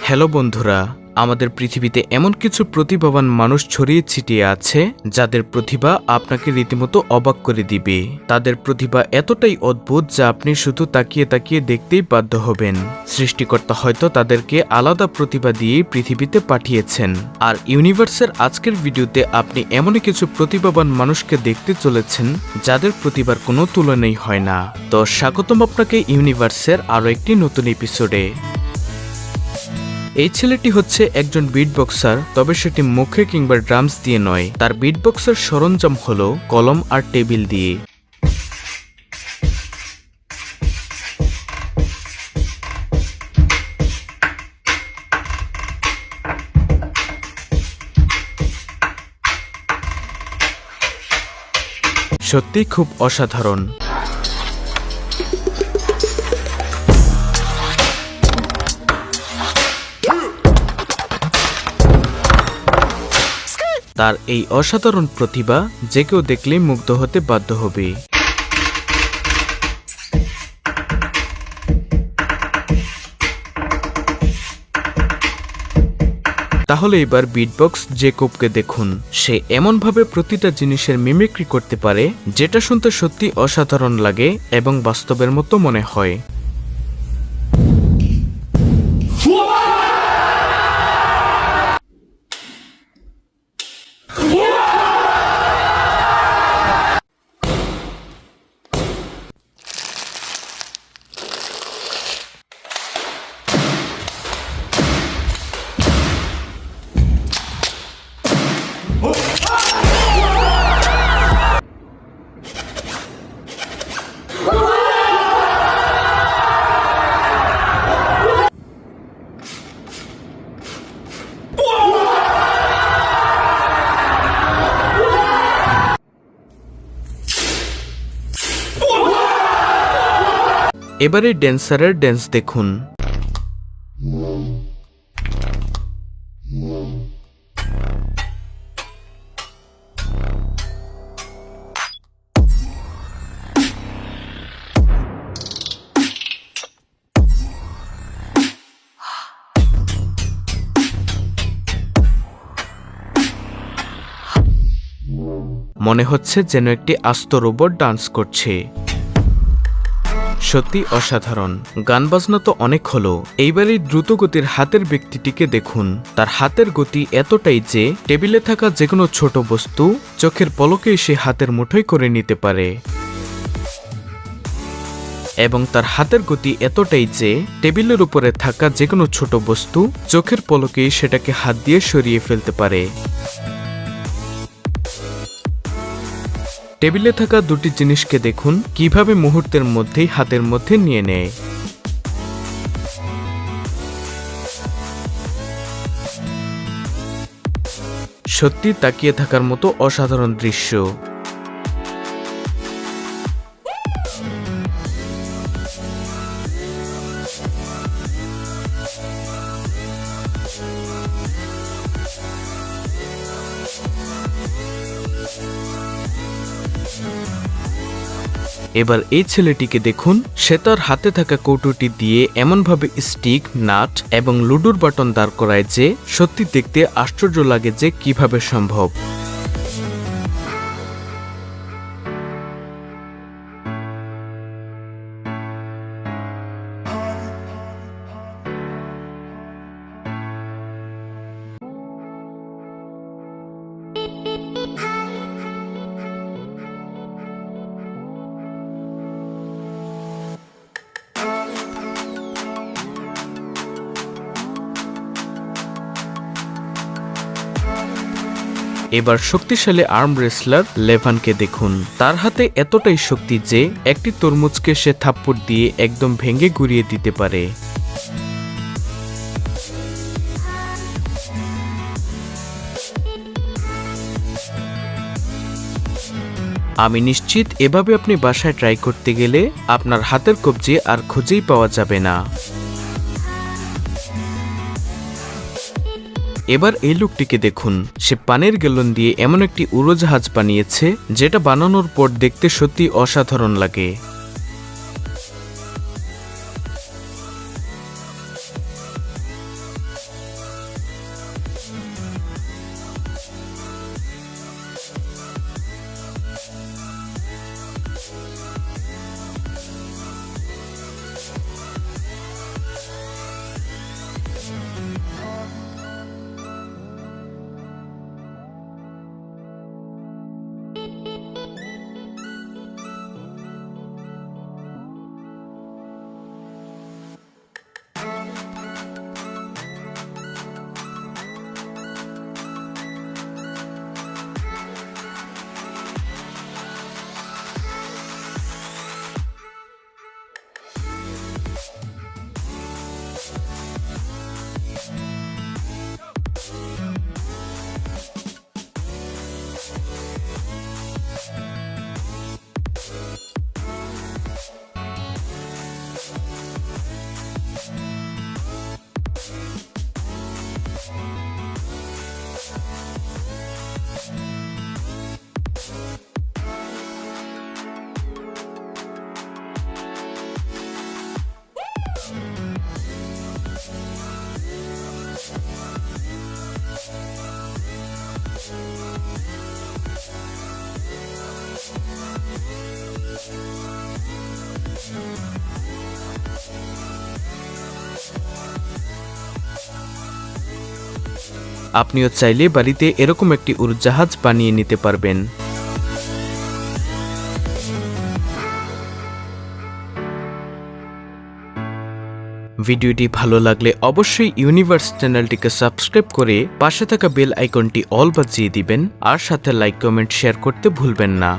Hello বন্ধুরা, আমাদের পৃথিবীতে এমন কিছু প্রতিভাবান মানুষ ছড়িয়ে ছিটিয়ে আছে যাদের প্রতিভা আপনাকে রীতিমতো অবাক করে দিবে। তাদের প্রতিভা এতটাই অদ্ভুত যা আপনি শুধু তাকিয়ে তাকিয়ে দেখতেই বাধ্য হবেন। সৃষ্টিকর্তা হয়তো তাদেরকে আলাদা প্রতিভা দিয়েই পৃথিবীতে পাঠিয়েছেন। আর ইউনিভার্সের আজকের ভিডিওতে আপনি এমনই কিছু প্রতিভাবান মানুষকে দেখতে চলেছেন যাদের প্রতিভার কোনো তুলনাই হয় না। তো স্বাগতম আপনাকে ইউনিভার্সের আরও একটি নতুন এপিসোডে। এই ছেলেটি হচ্ছে একজন বিটবক্সার, তবে সেটি মুখে কিংবা ড্রামস দিয়ে নয়। তার বিটবক্সের সরঞ্জাম হলো কলম আর টেবিল দিয়ে। সত্যি খুব অসাধারণ। তার এই অসাধারণ প্রতিভা যে কেউ দেখলেই মুগ্ধ হতে বাধ্য হবে। তাহলে এবার বিটবক্স জেকবকে দেখুন। সে এমনভাবে প্রতিটা জিনিসের মিমিক্রি করতে পারে যেটা শুনতে সত্যি অসাধারণ লাগে এবং বাস্তবের মতো মনে হয়। এবারে ড্যান্সারের ড্যান্স দেখুন। মনে হচ্ছে যেন একটি আস্ত রোবট ডান্স করছে। সত্যি অসাধারণ। গান বাজনা তো অনেক হলো, এইবার এই দ্রুতগতির হাতের ব্যক্তিটিকে দেখুন। তার হাতের গতি এতটাই যে টেবিলে থাকা যে কোনো ছোট বস্তু চোখের পলকেই সে হাতের মুঠোয় করে নিতে পারে। এবং তার হাতের গতি এতটাই যে টেবিলের উপরে থাকা যে কোনো ছোট বস্তু চোখের পলকেই সেটাকে হাত দিয়ে সরিয়ে ফেলতে পারে। টেবিলে থাকা দুটি জিনিসকে দেখুন কিভাবে মুহূর্তের মধ্যেই হাতের মধ্যে নিয়ে নেয়। সত্যি তাকিয়ে থাকার মতো অসাধারণ দৃশ্য। এবার এই ছেলেটিকে দেখুন। সে তার হাতে থাকা কৌটোটি দিয়ে এমনভাবে স্টিক, নাট এবং লুডুর বাটন দাঁড় করায় যে সত্যি দেখতে আশ্চর্য লাগে যে কিভাবে সম্ভব। এবার শক্তিশালী আর্ম রেসলার লেভানকে দেখুন। তার হাতে এতটাই শক্তি যে একটি তরমুজকে সে থাপ্পড় দিয়ে একদম ভেঙে গুঁড়িয়ে দিতে পারে। আমি নিশ্চিত এভাবে আপনি বাসায় ট্রাই করতে গেলে আপনার হাতের কবজি আর খুঁজেই পাওয়া যাবে না। এবার এই লোকটিকে দেখুন। সে পানির গ্যালন দিয়ে এমন একটি উড়োজাহাজ বানিয়েছে যেটা বানানোর পর দেখতে সত্যি অসাধারণ লাগে। আপনিও চাইলে বাড়িতে এরকম একটি উড়োজাহাজ বানিয়ে নিতে পারবেন। ভিডিওটি ভালো লাগলে অবশ্যই ইউনিভার্স চ্যানেলটিকে সাবস্ক্রাইব করে পাশে থাকা বেল আইকনটি অল বাজিয়ে দিবেন, আর সাথে লাইক কমেন্ট শেয়ার করতে ভুলবেন না।